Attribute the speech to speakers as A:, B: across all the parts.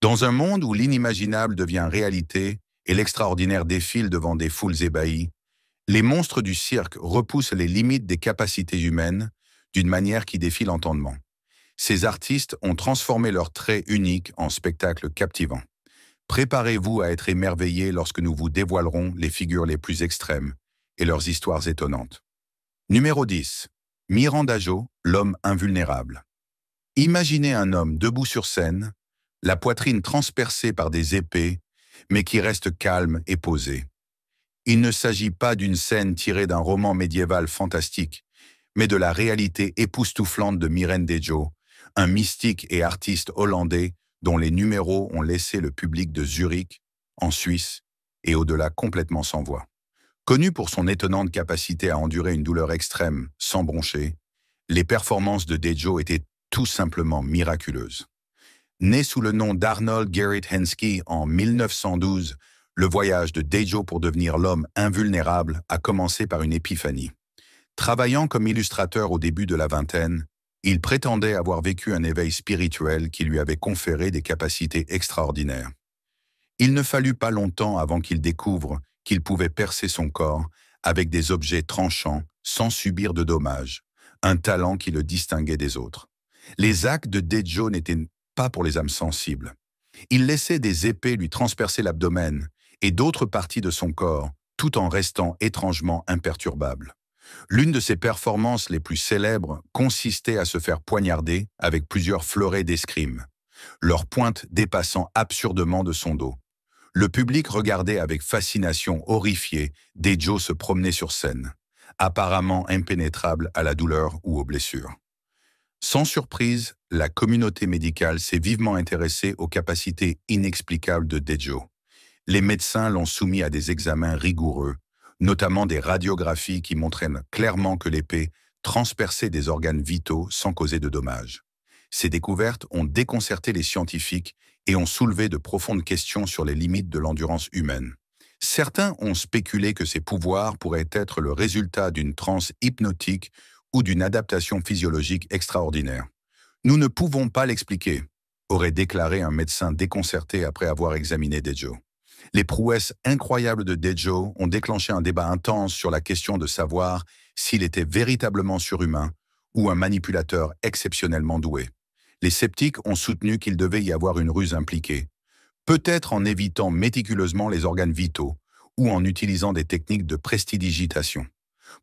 A: Dans un monde où l'inimaginable devient réalité et l'extraordinaire défile devant des foules ébahies, les monstres du cirque repoussent les limites des capacités humaines d'une manière qui défie l'entendement. Ces artistes ont transformé leurs traits uniques en spectacles captivants. Préparez-vous à être émerveillés lorsque nous vous dévoilerons les figures les plus extrêmes et leurs histoires étonnantes. Numéro 10. Mirandajo, l'homme invulnérable. Imaginez un homme debout sur scène, la poitrine transpercée par des épées, mais qui reste calme et posé. Il ne s'agit pas d'une scène tirée d'un roman médiéval fantastique, mais de la réalité époustouflante de Mirandajo, un mystique et artiste hollandais dont les numéros ont laissé le public de Zurich, en Suisse, et au-delà complètement sans voix. Connu pour son étonnante capacité à endurer une douleur extrême sans broncher, les performances de Dejo étaient tout simplement miraculeuses. Né sous le nom d'Arnold Gerrit Hensky en 1912, le voyage de Dejo pour devenir l'homme invulnérable a commencé par une épiphanie. Travaillant comme illustrateur au début de la vingtaine, il prétendait avoir vécu un éveil spirituel qui lui avait conféré des capacités extraordinaires. Il ne fallut pas longtemps avant qu'il découvre qu'il pouvait percer son corps avec des objets tranchants sans subir de dommages, un talent qui le distinguait des autres. Les actes de Dejo n'étaient pas pour les âmes sensibles. Il laissait des épées lui transpercer l'abdomen et d'autres parties de son corps, tout en restant étrangement imperturbable. L'une de ses performances les plus célèbres consistait à se faire poignarder avec plusieurs fleurets d'escrime, leur pointe dépassant absurdement de son dos. Le public regardait avec fascination horrifié Dejo se promener sur scène, apparemment impénétrable à la douleur ou aux blessures. Sans surprise, la communauté médicale s'est vivement intéressée aux capacités inexplicables de Dejo. Les médecins l'ont soumis à des examens rigoureux, notamment des radiographies qui montraient clairement que l'épée transperçait des organes vitaux sans causer de dommages. Ces découvertes ont déconcerté les scientifiques et ont soulevé de profondes questions sur les limites de l'endurance humaine. Certains ont spéculé que ces pouvoirs pourraient être le résultat d'une transe hypnotique ou d'une adaptation physiologique extraordinaire. Nous ne pouvons pas l'expliquer, aurait déclaré un médecin déconcerté après avoir examiné Dejo. Les prouesses incroyables de Dejo ont déclenché un débat intense sur la question de savoir s'il était véritablement surhumain ou un manipulateur exceptionnellement doué. Les sceptiques ont soutenu qu'il devait y avoir une ruse impliquée, peut-être en évitant méticuleusement les organes vitaux ou en utilisant des techniques de prestidigitation.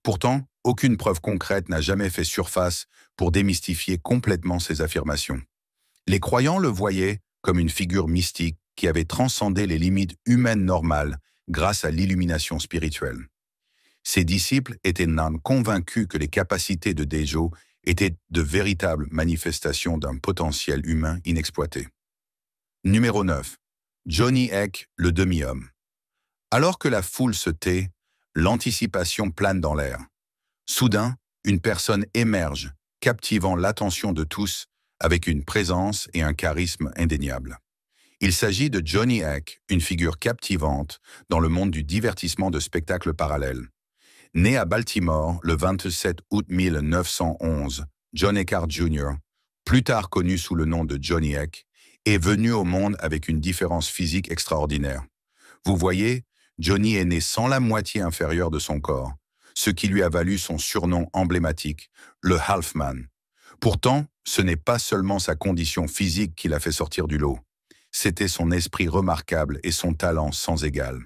A: Pourtant, aucune preuve concrète n'a jamais fait surface pour démystifier complètement ces affirmations. Les croyants le voyaient comme une figure mystique qui avait transcendé les limites humaines normales grâce à l'illumination spirituelle. Ses disciples étaient convaincus que les capacités de Dejo étaient de véritables manifestations d'un potentiel humain inexploité. Numéro 9. Johnny Eck, le demi-homme. Alors que la foule se tait, l'anticipation plane dans l'air. Soudain, une personne émerge, captivant l'attention de tous avec une présence et un charisme indéniables. Il s'agit de Johnny Eck, une figure captivante dans le monde du divertissement de spectacles parallèles. Né à Baltimore le 27 août 1911, John Eckhardt Jr., plus tard connu sous le nom de Johnny Eck, est venu au monde avec une différence physique extraordinaire. Vous voyez, Johnny est né sans la moitié inférieure de son corps, ce qui lui a valu son surnom emblématique, le Halfman. Pourtant, ce n'est pas seulement sa condition physique qui l'a fait sortir du lot. C'était son esprit remarquable et son talent sans égal.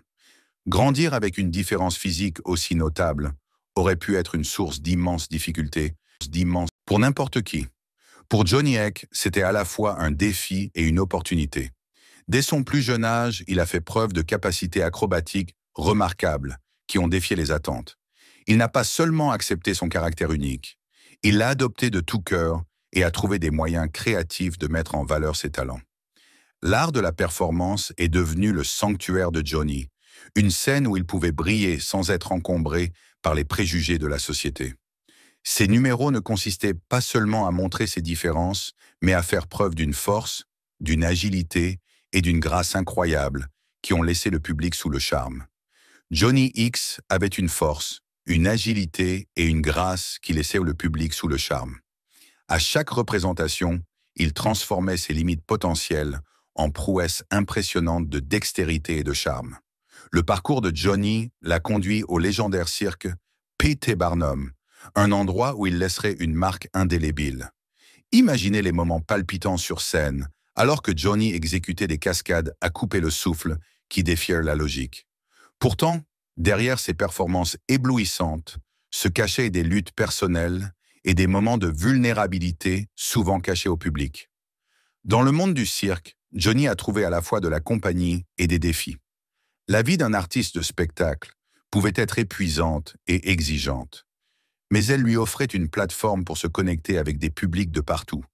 A: Grandir avec une différence physique aussi notable aurait pu être une source d'immenses difficultés, pour n'importe qui. Pour Johnny Eck, c'était à la fois un défi et une opportunité. Dès son plus jeune âge, il a fait preuve de capacités acrobatiques remarquables qui ont défié les attentes. Il n'a pas seulement accepté son caractère unique, il l'a adopté de tout cœur et a trouvé des moyens créatifs de mettre en valeur ses talents. L'art de la performance est devenu le sanctuaire de Johnny, une scène où il pouvait briller sans être encombré par les préjugés de la société. Ses numéros ne consistaient pas seulement à montrer ses différences, mais à faire preuve d'une force, d'une agilité et d'une grâce incroyables qui ont laissé le public sous le charme. Johnny X avait une force, une agilité et une grâce qui laissaient le public sous le charme. À chaque représentation, il transformait ses limites potentielles en prouesses impressionnantes de dextérité et de charme. Le parcours de Johnny l'a conduit au légendaire cirque P.T. Barnum, un endroit où il laisserait une marque indélébile. Imaginez les moments palpitants sur scène, alors que Johnny exécutait des cascades à couper le souffle qui défièrent la logique. Pourtant, derrière ces performances éblouissantes, se cachaient des luttes personnelles et des moments de vulnérabilité souvent cachés au public. Dans le monde du cirque, Johnny a trouvé à la fois de la compagnie et des défis. La vie d'un artiste de spectacle pouvait être épuisante et exigeante, mais elle lui offrait une plateforme pour se connecter avec des publics de partout.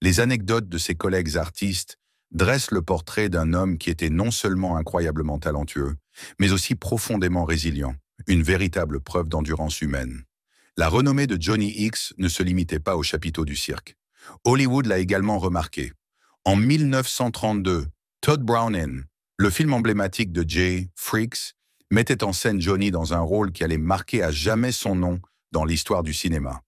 A: Les anecdotes de ses collègues artistes dressent le portrait d'un homme qui était non seulement incroyablement talentueux, mais aussi profondément résilient, une véritable preuve d'endurance humaine. La renommée de Johnny X ne se limitait pas au chapiteau du cirque. Hollywood l'a également remarqué. En 1932, Todd Browning, le film emblématique de Jay, Freaks, mettait en scène Johnny dans un rôle qui allait marquer à jamais son nom dans l'histoire du cinéma.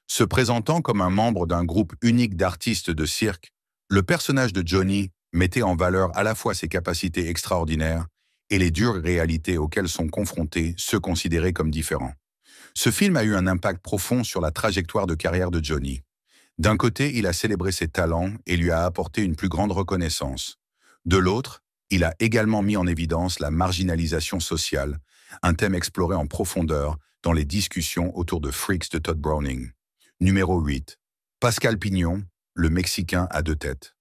A: Se présentant comme un membre d'un groupe unique d'artistes de cirque, le personnage de Johnny mettait en valeur à la fois ses capacités extraordinaires et les dures réalités auxquelles sont confrontés ceux considérés comme différents. Ce film a eu un impact profond sur la trajectoire de carrière de Johnny. D'un côté, il a célébré ses talents et lui a apporté une plus grande reconnaissance. De l'autre, il a également mis en évidence la marginalisation sociale, un thème exploré en profondeur dans les discussions autour de Freaks de Todd Browning. Numéro 8. Pascal Pignon, le Mexicain à deux têtes.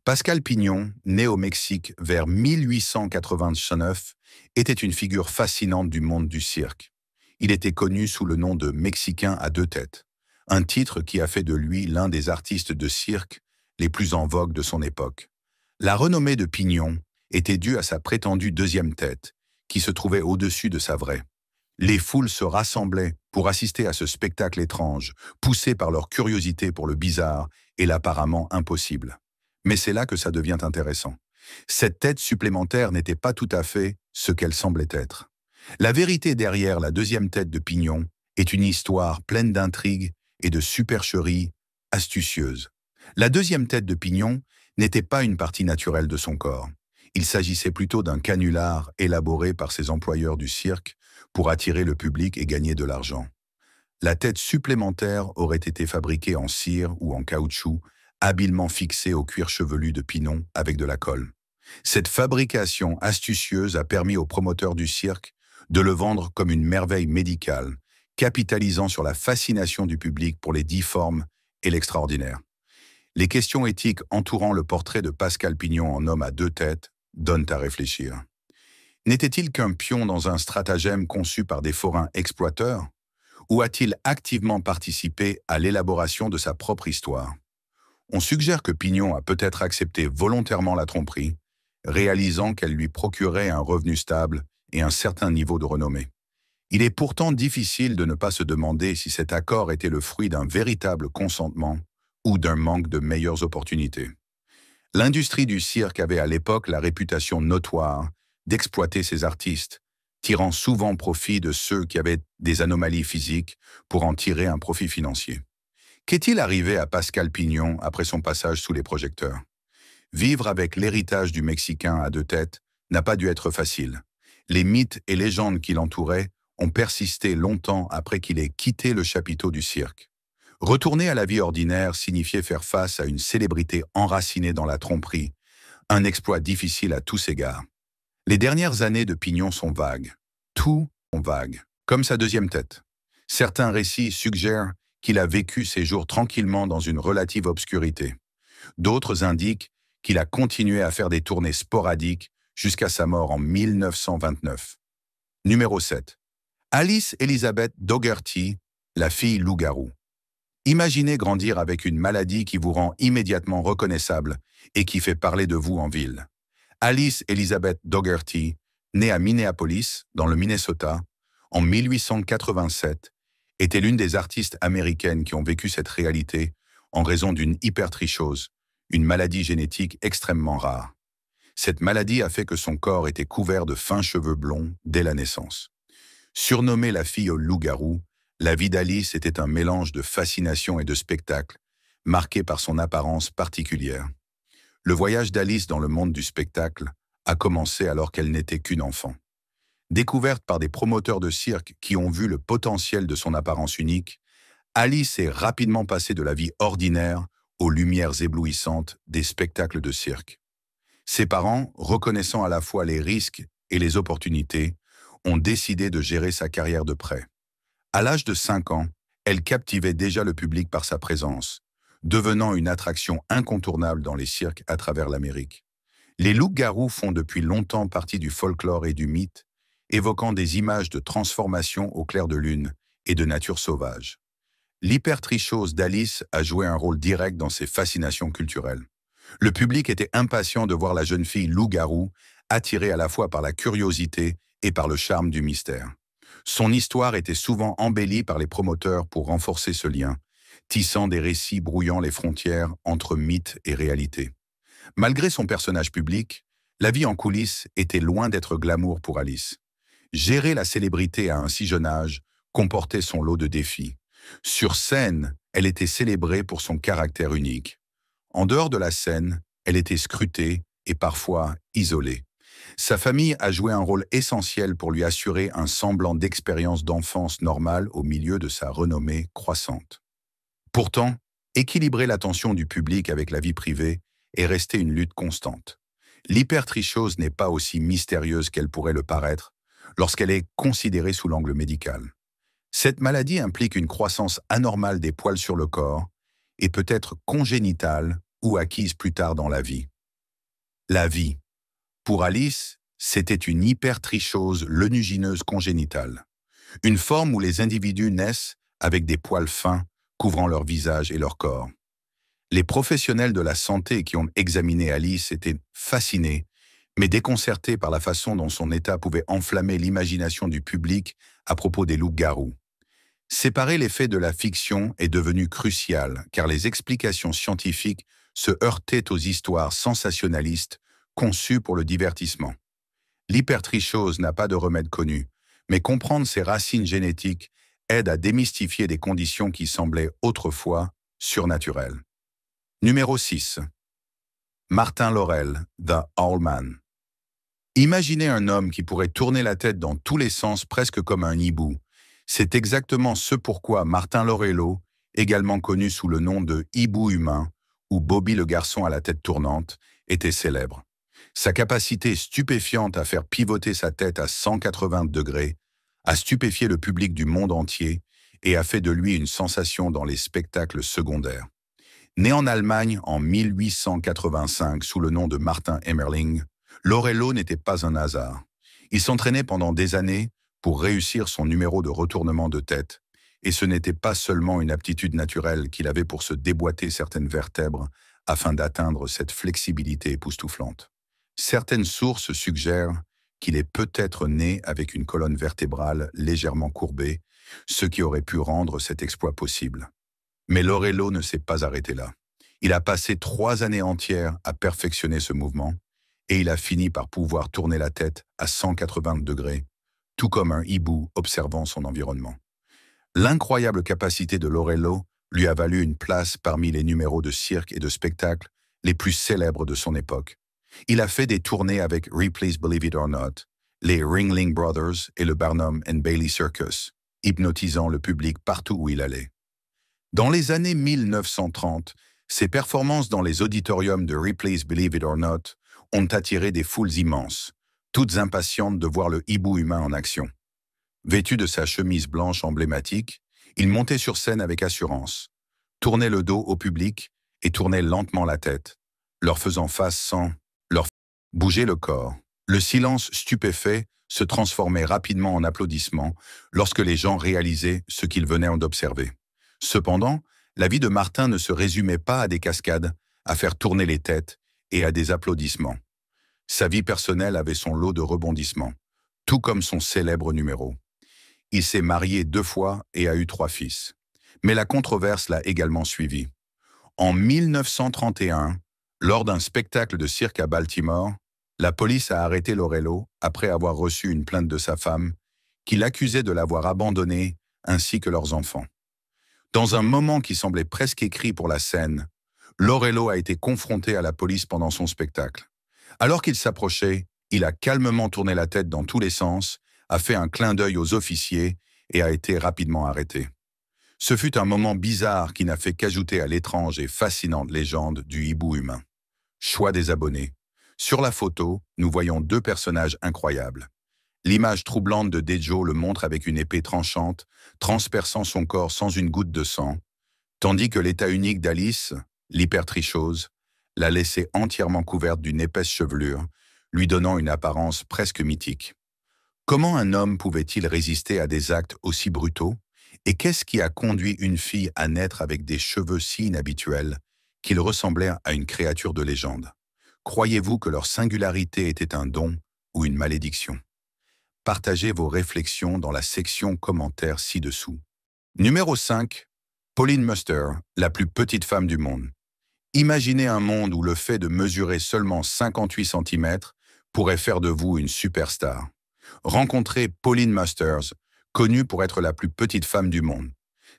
A: Pascal Pignon, né au Mexique vers 1889, était une figure fascinante du monde du cirque. Il était connu sous le nom de Mexicain à deux têtes, un titre qui a fait de lui l'un des artistes de cirque les plus en vogue de son époque. La renommée de Pignon était due à sa prétendue deuxième tête, qui se trouvait au-dessus de sa vraie. Les foules se rassemblaient pour assister à ce spectacle étrange, poussées par leur curiosité pour le bizarre et l'apparemment impossible. Mais c'est là que ça devient intéressant. Cette tête supplémentaire n'était pas tout à fait ce qu'elle semblait être. La vérité derrière la deuxième tête de Pignon est une histoire pleine d'intrigues et de supercheries astucieuses. La deuxième tête de Pignon n'était pas une partie naturelle de son corps. Il s'agissait plutôt d'un canular élaboré par ses employeurs du cirque pour attirer le public et gagner de l'argent. La tête supplémentaire aurait été fabriquée en cire ou en caoutchouc, habilement fixée au cuir chevelu de Pinon avec de la colle. Cette fabrication astucieuse a permis aux promoteurs du cirque de le vendre comme une merveille médicale, capitalisant sur la fascination du public pour les difformes et l'extraordinaire. Les questions éthiques entourant le portrait de Pascal Pignon en homme à deux têtes donnent à réfléchir. N'était-il qu'un pion dans un stratagème conçu par des forains exploiteurs? Ou a-t-il activement participé à l'élaboration de sa propre histoire? On suggère que Pignon a peut-être accepté volontairement la tromperie, réalisant qu'elle lui procurait un revenu stable et un certain niveau de renommée. Il est pourtant difficile de ne pas se demander si cet accord était le fruit d'un véritable consentement ou d'un manque de meilleures opportunités. L'industrie du cirque avait à l'époque la réputation notoire d'exploiter ses artistes, tirant souvent profit de ceux qui avaient des anomalies physiques pour en tirer un profit financier. Qu'est-il arrivé à Pascal Pignon après son passage sous les projecteurs? Vivre avec l'héritage du Mexicain à deux têtes n'a pas dû être facile. Les mythes et légendes qui l'entouraient ont persisté longtemps après qu'il ait quitté le chapiteau du cirque. Retourner à la vie ordinaire signifiait faire face à une célébrité enracinée dans la tromperie, un exploit difficile à tous égards. Les dernières années de Pignon sont vagues. Tout est vague, comme sa deuxième tête. Certains récits suggèrent qu'il a vécu ses jours tranquillement dans une relative obscurité. D'autres indiquent qu'il a continué à faire des tournées sporadiques jusqu'à sa mort en 1929. Numéro 7. Alice Elizabeth Dougherty, la fille loup-garou. Imaginez grandir avec une maladie qui vous rend immédiatement reconnaissable et qui fait parler de vous en ville. Alice Elizabeth Dougherty, née à Minneapolis, dans le Minnesota, en 1887, était l'une des artistes américaines qui ont vécu cette réalité en raison d'une hypertrichose, une maladie génétique extrêmement rare. Cette maladie a fait que son corps était couvert de fins cheveux blonds dès la naissance. Surnommée la fille au loup-garou, la vie d'Alice était un mélange de fascination et de spectacle, marqué par son apparence particulière. Le voyage d'Alice dans le monde du spectacle a commencé alors qu'elle n'était qu'une enfant. Découverte par des promoteurs de cirque qui ont vu le potentiel de son apparence unique, Alice est rapidement passée de la vie ordinaire aux lumières éblouissantes des spectacles de cirque. Ses parents, reconnaissant à la fois les risques et les opportunités, ont décidé de gérer sa carrière de près. À l'âge de 5 ans, elle captivait déjà le public par sa présence, devenant une attraction incontournable dans les cirques à travers l'Amérique. Les loups-garous font depuis longtemps partie du folklore et du mythe, évoquant des images de transformation au clair de lune et de nature sauvage. L'hypertrichose d'Alice a joué un rôle direct dans ces fascinations culturelles. Le public était impatient de voir la jeune fille loup-garou, attirée à la fois par la curiosité et par le charme du mystère. Son histoire était souvent embellie par les promoteurs pour renforcer ce lien, tissant des récits brouillant les frontières entre mythe et réalité. Malgré son personnage public, la vie en coulisses était loin d'être glamour pour Alice. Gérer la célébrité à un si jeune âge comportait son lot de défis. Sur scène, elle était célébrée pour son caractère unique. En dehors de la scène, elle était scrutée et parfois isolée. Sa famille a joué un rôle essentiel pour lui assurer un semblant d'expérience d'enfance normale au milieu de sa renommée croissante. Pourtant, équilibrer l'attention du public avec la vie privée est resté une lutte constante. L'hypertrichose n'est pas aussi mystérieuse qu'elle pourrait le paraître lorsqu'elle est considérée sous l'angle médical. Cette maladie implique une croissance anormale des poils sur le corps et peut être congénitale ou acquise plus tard dans la vie. La vie. Pour Alice, c'était une hypertrichose lenugineuse congénitale, une forme où les individus naissent avec des poils fins couvrant leur visage et leur corps. Les professionnels de la santé qui ont examiné Alice étaient fascinés, mais déconcertés par la façon dont son état pouvait enflammer l'imagination du public à propos des loups-garous. Séparer les faits de la fiction est devenu crucial, car les explications scientifiques se heurtaient aux histoires sensationnalistes conçues pour le divertissement. L'hypertrichose n'a pas de remède connu, mais comprendre ses racines génétiques aide à démystifier des conditions qui semblaient autrefois surnaturelles. Numéro 6. Martin Laurel, The Owl Man. Imaginez un homme qui pourrait tourner la tête dans tous les sens presque comme un hibou. C'est exactement ce pourquoi Martin Laurello, également connu sous le nom de hibou humain ou Bobby le garçon à la tête tournante, était célèbre. Sa capacité stupéfiante à faire pivoter sa tête à 180 degrés a stupéfié le public du monde entier et a fait de lui une sensation dans les spectacles secondaires. Né en Allemagne en 1885 sous le nom de Martin Emmerling, Laurello n'était pas un hasard. Il s'entraînait pendant des années pour réussir son numéro de retournement de tête, et ce n'était pas seulement une aptitude naturelle qu'il avait pour se déboîter certaines vertèbres afin d'atteindre cette flexibilité époustouflante. Certaines sources suggèrent qu'il est peut-être né avec une colonne vertébrale légèrement courbée, ce qui aurait pu rendre cet exploit possible. Mais Laurello ne s'est pas arrêté là. Il a passé 3 années entières à perfectionner ce mouvement, et il a fini par pouvoir tourner la tête à 180 degrés, tout comme un hibou observant son environnement. L'incroyable capacité de Laurello lui a valu une place parmi les numéros de cirque et de spectacle les plus célèbres de son époque. Il a fait des tournées avec Ripley's Believe It or Not, les Ringling Brothers et le Barnum and Bailey Circus, hypnotisant le public partout où il allait. Dans les années 1930, ses performances dans les auditoriums de Ripley's Believe It or Not ont attiré des foules immenses, toutes impatientes de voir le hibou humain en action. Vêtu de sa chemise blanche emblématique, il montait sur scène avec assurance, tournait le dos au public et tournait lentement la tête, leur faisant face sans leur bouger le corps. Le silence stupéfait se transformait rapidement en applaudissements lorsque les gens réalisaient ce qu'ils venaient d'observer. Cependant, la vie de Martin ne se résumait pas à des cascades, à faire tourner les têtes et à des applaudissements. Sa vie personnelle avait son lot de rebondissements, tout comme son célèbre numéro. Il s'est marié 2 fois et a eu 3 fils. Mais la controverse l'a également suivi. En 1931, lors d'un spectacle de cirque à Baltimore, la police a arrêté Laurello après avoir reçu une plainte de sa femme, qui l'accusait de l'avoir abandonné ainsi que leurs enfants. Dans un moment qui semblait presque écrit pour la scène, Laurello a été confronté à la police pendant son spectacle. Alors qu'il s'approchait, il a calmement tourné la tête dans tous les sens, a fait un clin d'œil aux officiers et a été rapidement arrêté. Ce fut un moment bizarre qui n'a fait qu'ajouter à l'étrange et fascinante légende du hibou humain. Choix des abonnés. Sur la photo, nous voyons deux personnages incroyables. L'image troublante de Dejo le montre avec une épée tranchante, transperçant son corps sans une goutte de sang, tandis que l'état unique d'Alice, l'hypertrichose, l'a laissée entièrement couverte d'une épaisse chevelure, lui donnant une apparence presque mythique. Comment un homme pouvait-il résister à des actes aussi brutaux? Et qu'est-ce qui a conduit une fille à naître avec des cheveux si inhabituels qu'ils ressemblèrent à une créature de légende? Croyez-vous que leur singularité était un don ou une malédiction? Partagez vos réflexions dans la section commentaires ci-dessous. Numéro 5. Pauline Muster, la plus petite femme du monde. Imaginez un monde où le fait de mesurer seulement 58 cm pourrait faire de vous une superstar. Rencontrez Pauline Musters, connue pour être la plus petite femme du monde.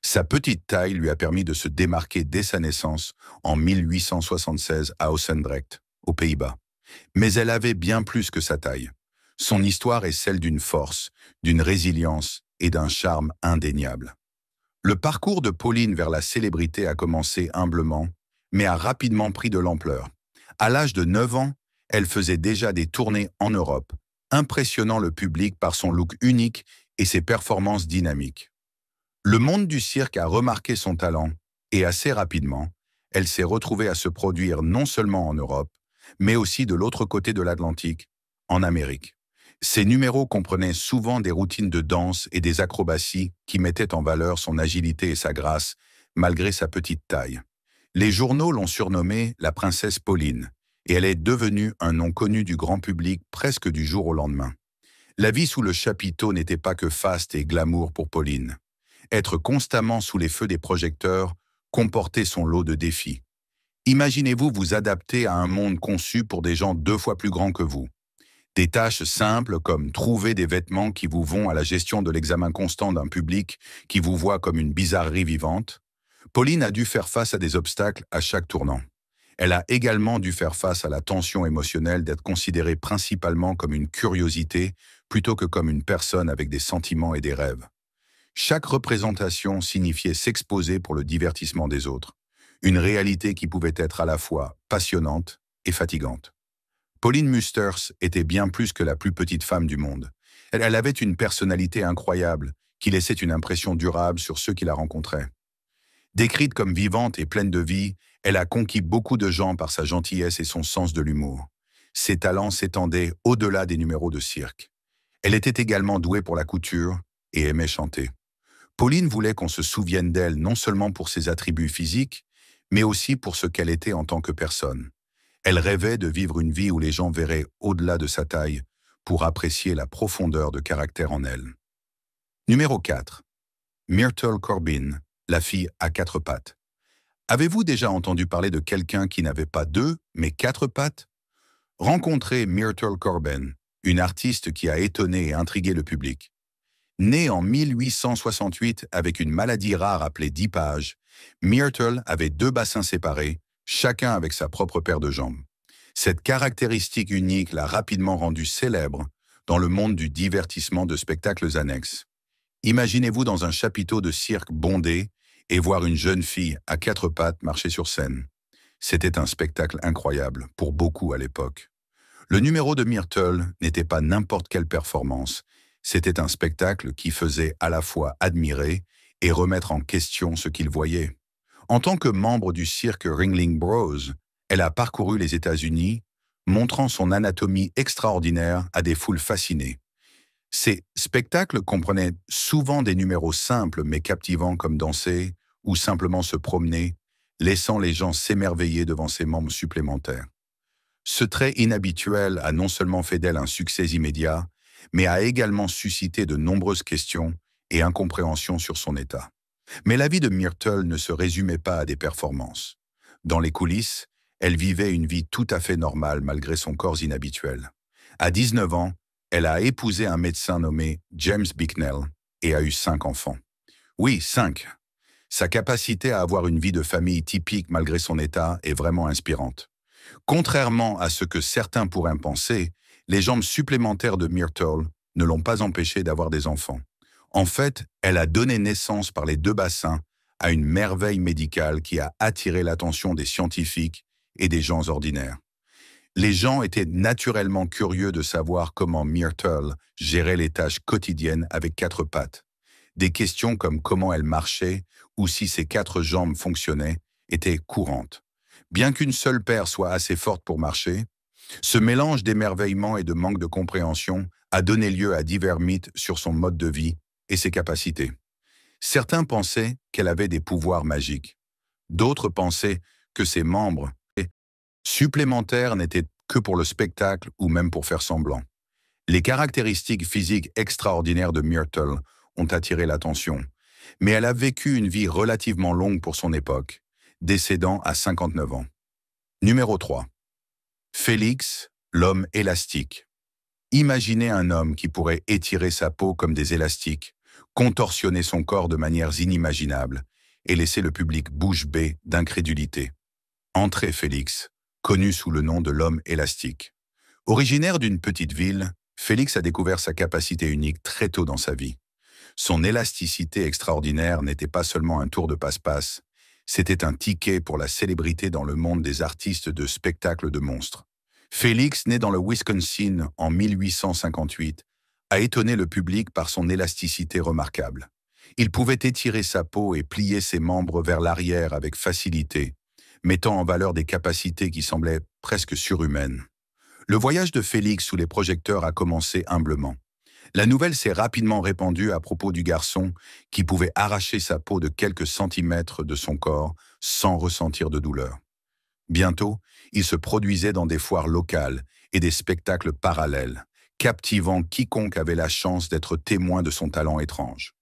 A: Sa petite taille lui a permis de se démarquer dès sa naissance en 1876 à Ossendrecht, aux Pays-Bas. Mais elle avait bien plus que sa taille. Son histoire est celle d'une force, d'une résilience et d'un charme indéniable. Le parcours de Pauline vers la célébrité a commencé humblement, mais a rapidement pris de l'ampleur. À l'âge de 9 ans, elle faisait déjà des tournées en Europe, impressionnant le public par son look unique et ses performances dynamiques. Le monde du cirque a remarqué son talent et assez rapidement, elle s'est retrouvée à se produire non seulement en Europe, mais aussi de l'autre côté de l'Atlantique, en Amérique. Ses numéros comprenaient souvent des routines de danse et des acrobaties qui mettaient en valeur son agilité et sa grâce, malgré sa petite taille. Les journaux l'ont surnommée la princesse Pauline, et elle est devenue un nom connu du grand public presque du jour au lendemain. La vie sous le chapiteau n'était pas que faste et glamour pour Pauline. Être constamment sous les feux des projecteurs comportait son lot de défis. Imaginez-vous vous adapter à un monde conçu pour des gens 2 fois plus grands que vous. Des tâches simples comme trouver des vêtements qui vous vont à la gestion de l'examen constant d'un public qui vous voit comme une bizarrerie vivante. Pauline a dû faire face à des obstacles à chaque tournant. Elle a également dû faire face à la tension émotionnelle d'être considérée principalement comme une curiosité plutôt que comme une personne avec des sentiments et des rêves. Chaque représentation signifiait s'exposer pour le divertissement des autres, une réalité qui pouvait être à la fois passionnante et fatigante. Pauline Musters était bien plus que la plus petite femme du monde. Elle avait une personnalité incroyable qui laissait une impression durable sur ceux qui la rencontraient. Décrite comme vivante et pleine de vie, elle a conquis beaucoup de gens par sa gentillesse et son sens de l'humour. Ses talents s'étendaient au-delà des numéros de cirque. Elle était également douée pour la couture et aimait chanter. Pauline voulait qu'on se souvienne d'elle non seulement pour ses attributs physiques, mais aussi pour ce qu'elle était en tant que personne. Elle rêvait de vivre une vie où les gens verraient au-delà de sa taille pour apprécier la profondeur de caractère en elle. Numéro 4. Myrtle Corbin, la fille à 4 pattes. Avez-vous déjà entendu parler de quelqu'un qui n'avait pas 2, mais 4 pattes? Rencontrez Myrtle Corbin, une artiste qui a étonné et intrigué le public. Née en 1868 avec une maladie rare appelée dipage, Myrtle avait 2 bassins séparés, chacun avec sa propre paire de jambes. Cette caractéristique unique l'a rapidement rendue célèbre dans le monde du divertissement de spectacles annexes. Imaginez-vous dans un chapiteau de cirque bondé et voir une jeune fille à 4 pattes marcher sur scène. C'était un spectacle incroyable, pour beaucoup à l'époque. Le numéro de Myrtle n'était pas n'importe quelle performance, c'était un spectacle qui faisait à la fois admirer et remettre en question ce qu'il voyait. En tant que membre du cirque Ringling Bros, elle a parcouru les États-Unis, montrant son anatomie extraordinaire à des foules fascinées. Ces spectacles comprenaient souvent des numéros simples mais captivants comme danser ou simplement se promener, laissant les gens s'émerveiller devant ses membres supplémentaires. Ce trait inhabituel a non seulement fait d'elle un succès immédiat, mais a également suscité de nombreuses questions et incompréhensions sur son état. Mais la vie de Myrtle ne se résumait pas à des performances. Dans les coulisses, elle vivait une vie tout à fait normale malgré son corps inhabituel. À 19 ans, elle a épousé un médecin nommé James Bicknell et a eu 5 enfants. Oui, 5. Sa capacité à avoir une vie de famille typique malgré son état est vraiment inspirante. Contrairement à ce que certains pourraient penser, les jambes supplémentaires de Myrtle ne l'ont pas empêché d'avoir des enfants. En fait, elle a donné naissance par les deux bassins à une merveille médicale qui a attiré l'attention des scientifiques et des gens ordinaires. Les gens étaient naturellement curieux de savoir comment Myrtle gérait les tâches quotidiennes avec quatre pattes. Des questions comme comment elle marchait ou si ses quatre jambes fonctionnaient étaient courantes. Bien qu'une seule paire soit assez forte pour marcher, ce mélange d'émerveillement et de manque de compréhension a donné lieu à divers mythes sur son mode de vie et ses capacités. Certains pensaient qu'elle avait des pouvoirs magiques. D'autres pensaient que ses membres supplémentaires n'étaient que pour le spectacle ou même pour faire semblant. Les caractéristiques physiques extraordinaires de Myrtle ont attiré l'attention, mais elle a vécu une vie relativement longue pour son époque, décédant à 59 ans. Numéro 3. Félix, l'homme élastique. Imaginez un homme qui pourrait étirer sa peau comme des élastiques, contorsionner son corps de manières inimaginables et laisser le public bouche bée d'incrédulité. André Félix, connu sous le nom de l'homme élastique. Originaire d'une petite ville, Félix a découvert sa capacité unique très tôt dans sa vie. Son élasticité extraordinaire n'était pas seulement un tour de passe-passe, c'était un ticket pour la célébrité dans le monde des artistes de spectacles de monstres. Félix, né dans le Wisconsin en 1858, a étonné le public par son élasticité remarquable. Il pouvait étirer sa peau et plier ses membres vers l'arrière avec facilité, mettant en valeur des capacités qui semblaient presque surhumaines. Le voyage de Félix sous les projecteurs a commencé humblement. La nouvelle s'est rapidement répandue à propos du garçon qui pouvait arracher sa peau de quelques centimètres de son corps sans ressentir de douleur. Bientôt, il se produisait dans des foires locales et des spectacles parallèles, captivant quiconque avait la chance d'être témoin de son talent étrange.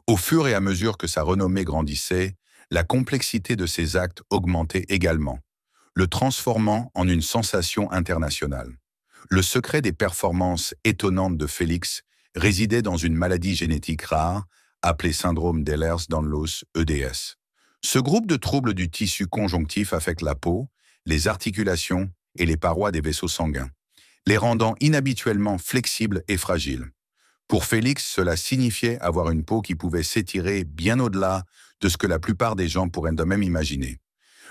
A: Au fur et à mesure que sa renommée grandissait, la complexité de ses actes augmentait également, le transformant en une sensation internationale. Le secret des performances étonnantes de Félix résidait dans une maladie génétique rare, appelée syndrome d'Ehlers-Danlos, EDS. Ce groupe de troubles du tissu conjonctif affecte la peau, les articulations et les parois des vaisseaux sanguins, les rendant inhabituellement flexibles et fragiles. Pour Félix, cela signifiait avoir une peau qui pouvait s'étirer bien au-delà de ce que la plupart des gens pourraient de même imaginer.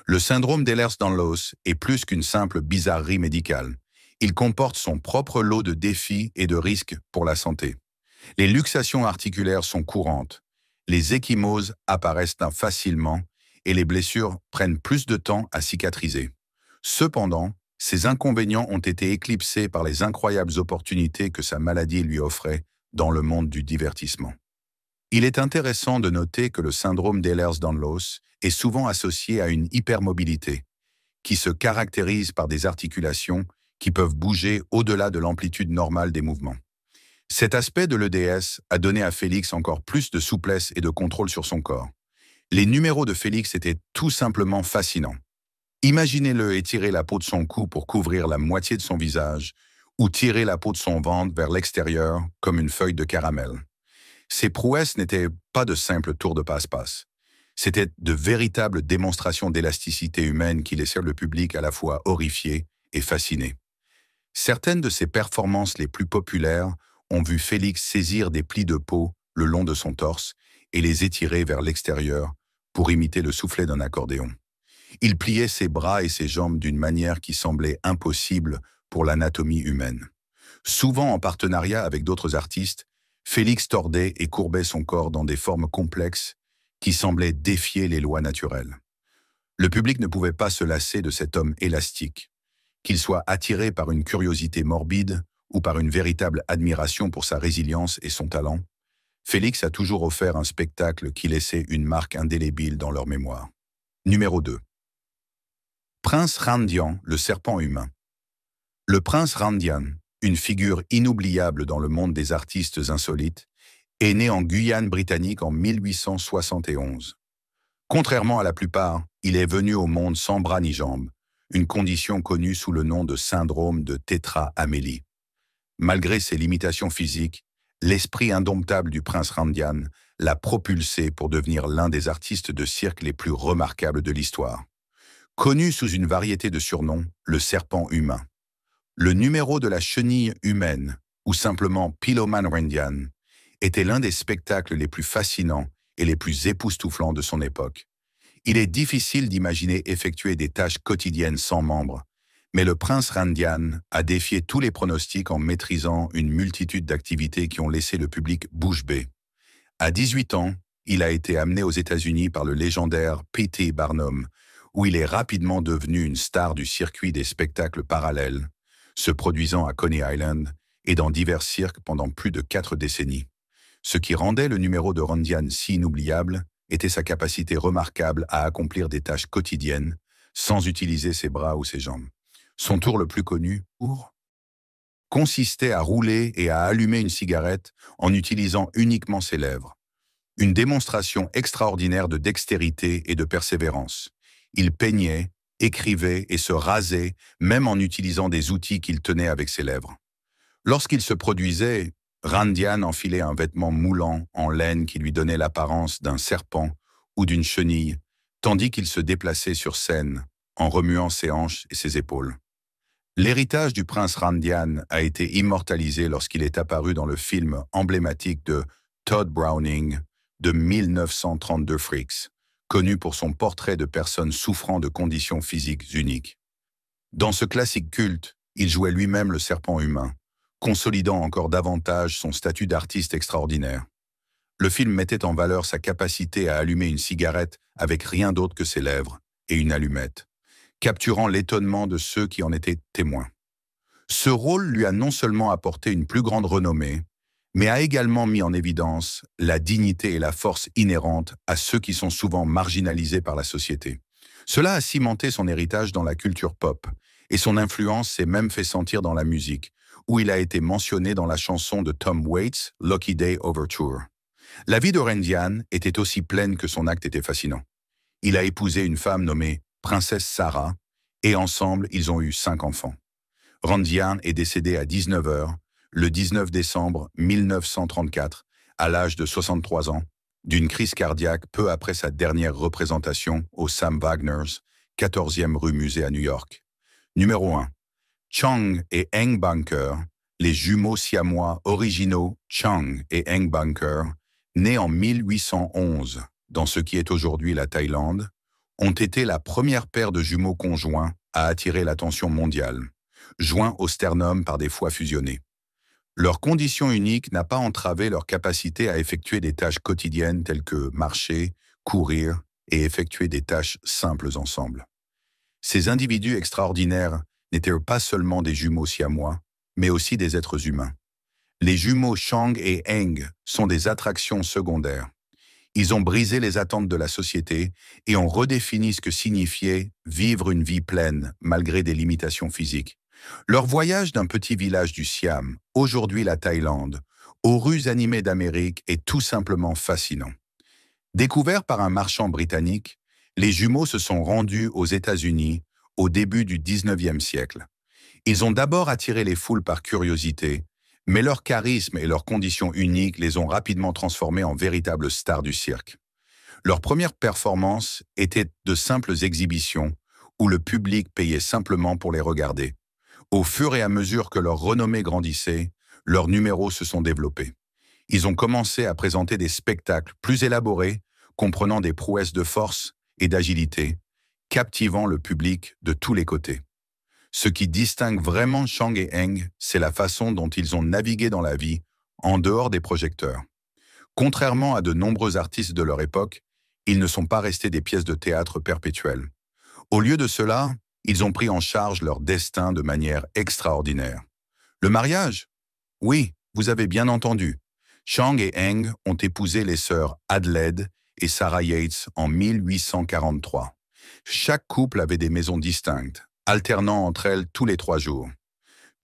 A: Le syndrome d'Ehlers-Danlos est plus qu'une simple bizarrerie médicale. Il comporte son propre lot de défis et de risques pour la santé. Les luxations articulaires sont courantes, les ecchymoses apparaissent facilement et les blessures prennent plus de temps à cicatriser. Cependant, ces inconvénients ont été éclipsés par les incroyables opportunités que sa maladie lui offrait dans le monde du divertissement. Il est intéressant de noter que le syndrome d'Ehlers-Danlos est souvent associé à une hypermobilité, qui se caractérise par des articulations qui peuvent bouger au-delà de l'amplitude normale des mouvements. Cet aspect de l'EDS a donné à Félix encore plus de souplesse et de contrôle sur son corps. Les numéros de Félix étaient tout simplement fascinants. Imaginez-le étirer la peau de son cou pour couvrir la moitié de son visage, ou tirer la peau de son ventre vers l'extérieur comme une feuille de caramel. Ces prouesses n'étaient pas de simples tours de passe-passe. C'étaient de véritables démonstrations d'élasticité humaine qui laissèrent le public à la fois horrifié et fasciné. Certaines de ses performances les plus populaires ont vu Félix saisir des plis de peau le long de son torse et les étirer vers l'extérieur pour imiter le soufflet d'un accordéon. Il pliait ses bras et ses jambes d'une manière qui semblait impossible pour l'anatomie humaine. Souvent en partenariat avec d'autres artistes, Félix tordait et courbait son corps dans des formes complexes qui semblaient défier les lois naturelles. Le public ne pouvait pas se lasser de cet homme élastique. Qu'il soit attiré par une curiosité morbide ou par une véritable admiration pour sa résilience et son talent, Félix a toujours offert un spectacle qui laissait une marque indélébile dans leur mémoire. Numéro 2. Prince Randian, le serpent humain. Le prince Randian, une figure inoubliable dans le monde des artistes insolites, est né en Guyane britannique en 1871. Contrairement à la plupart, il est venu au monde sans bras ni jambes, une condition connue sous le nom de syndrome de tétra-amélie. Malgré ses limitations physiques, l'esprit indomptable du prince Randian l'a propulsé pour devenir l'un des artistes de cirque les plus remarquables de l'histoire. Connu sous une variété de surnoms, le serpent humain. Le numéro de la chenille humaine, ou simplement Piloman Randian, était l'un des spectacles les plus fascinants et les plus époustouflants de son époque. Il est difficile d'imaginer effectuer des tâches quotidiennes sans membres, mais le prince Randian a défié tous les pronostics en maîtrisant une multitude d'activités qui ont laissé le public bouche bée. À 18 ans, il a été amené aux États-Unis par le légendaire P.T. Barnum, où il est rapidement devenu une star du circuit des spectacles parallèles, se produisant à Coney Island et dans divers cirques pendant plus de 4 décennies. Ce qui rendait le numéro de Randian si inoubliable était sa capacité remarquable à accomplir des tâches quotidiennes sans utiliser ses bras ou ses jambes. Son tour le plus connu, consistait à rouler et à allumer une cigarette en utilisant uniquement ses lèvres. Une démonstration extraordinaire de dextérité et de persévérance. Il peignait, écrivait et se rasait, même en utilisant des outils qu'il tenait avec ses lèvres. Lorsqu'il se produisait, Randian enfilait un vêtement moulant en laine qui lui donnait l'apparence d'un serpent ou d'une chenille, tandis qu'il se déplaçait sur scène, en remuant ses hanches et ses épaules. L'héritage du prince Randian a été immortalisé lorsqu'il est apparu dans le film emblématique de Todd Browning de 1932 Freaks, connu pour son portrait de personnes souffrant de conditions physiques uniques. Dans ce classique culte, il jouait lui-même le serpent humain, consolidant encore davantage son statut d'artiste extraordinaire. Le film mettait en valeur sa capacité à allumer une cigarette avec rien d'autre que ses lèvres et une allumette, capturant l'étonnement de ceux qui en étaient témoins. Ce rôle lui a non seulement apporté une plus grande renommée, mais a également mis en évidence la dignité et la force inhérentes à ceux qui sont souvent marginalisés par la société. Cela a cimenté son héritage dans la culture pop, et son influence s'est même fait sentir dans la musique, où il a été mentionné dans la chanson de Tom Waits, Lucky Day Overture. La vie de Randian était aussi pleine que son acte était fascinant. Il a épousé une femme nommée Princesse Sarah, et ensemble, ils ont eu 5 enfants. Randian est décédé à 19 heures, le 19 décembre 1934, à l'âge de 63 ans, d'une crise cardiaque peu après sa dernière représentation au Sam Wagner's, 14e rue Musée à New York. Numéro 1. Chang et Eng Bunker, les jumeaux siamois originaux Chang et Eng Bunker, nés en 1811 dans ce qui est aujourd'hui la Thaïlande, ont été la première paire de jumeaux conjoints à attirer l'attention mondiale, joints au sternum par des foies fusionnées. Leur condition unique n'a pas entravé leur capacité à effectuer des tâches quotidiennes telles que marcher, courir et effectuer des tâches simples ensemble. Ces individus extraordinaires n'étaient pas seulement des jumeaux siamois, mais aussi des êtres humains. Les jumeaux Chang et Eng sont des attractions secondaires. Ils ont brisé les attentes de la société et ont redéfini ce que signifiait vivre une vie pleine malgré des limitations physiques. Leur voyage d'un petit village du Siam, aujourd'hui la Thaïlande, aux rues animées d'Amérique est tout simplement fascinant. Découverts par un marchand britannique, les jumeaux se sont rendus aux États-Unis au début du 19e siècle. Ils ont d'abord attiré les foules par curiosité, mais leur charisme et leurs conditions uniques les ont rapidement transformés en véritables stars du cirque. Leurs premières performances étaient de simples exhibitions où le public payait simplement pour les regarder. Au fur et à mesure que leur renommée grandissait, leurs numéros se sont développés. Ils ont commencé à présenter des spectacles plus élaborés, comprenant des prouesses de force et d'agilité, captivant le public de tous les côtés. Ce qui distingue vraiment Chang et Eng, c'est la façon dont ils ont navigué dans la vie, en dehors des projecteurs. Contrairement à de nombreux artistes de leur époque, ils ne sont pas restés des pièces de théâtre perpétuelles. Au lieu de cela, ils ont pris en charge leur destin de manière extraordinaire. Le mariage? Oui, vous avez bien entendu. Chang et Eng ont épousé les sœurs Adelaide et Sarah Yates en 1843. Chaque couple avait des maisons distinctes, alternant entre elles tous les 3 jours.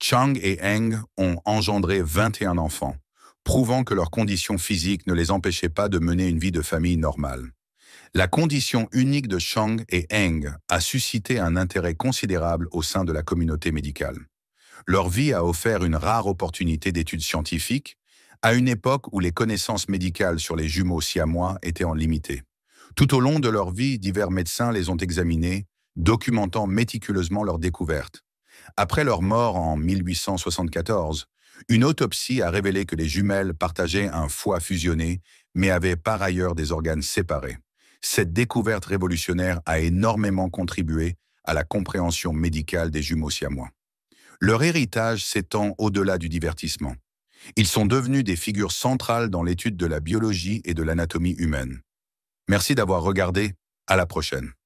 A: Chang et Eng ont engendré 21 enfants, prouvant que leurs conditions physiques ne les empêchaient pas de mener une vie de famille normale. La condition unique de Chang et Eng a suscité un intérêt considérable au sein de la communauté médicale. Leur vie a offert une rare opportunité d'études scientifiques, à une époque où les connaissances médicales sur les jumeaux siamois étaient en limité. Tout au long de leur vie, divers médecins les ont examinés, documentant méticuleusement leurs découvertes. Après leur mort en 1874, une autopsie a révélé que les jumelles partageaient un foie fusionné, mais avaient par ailleurs des organes séparés. Cette découverte révolutionnaire a énormément contribué à la compréhension médicale des jumeaux siamois. Leur héritage s'étend au-delà du divertissement. Ils sont devenus des figures centrales dans l'étude de la biologie et de l'anatomie humaine. Merci d'avoir regardé. À la prochaine.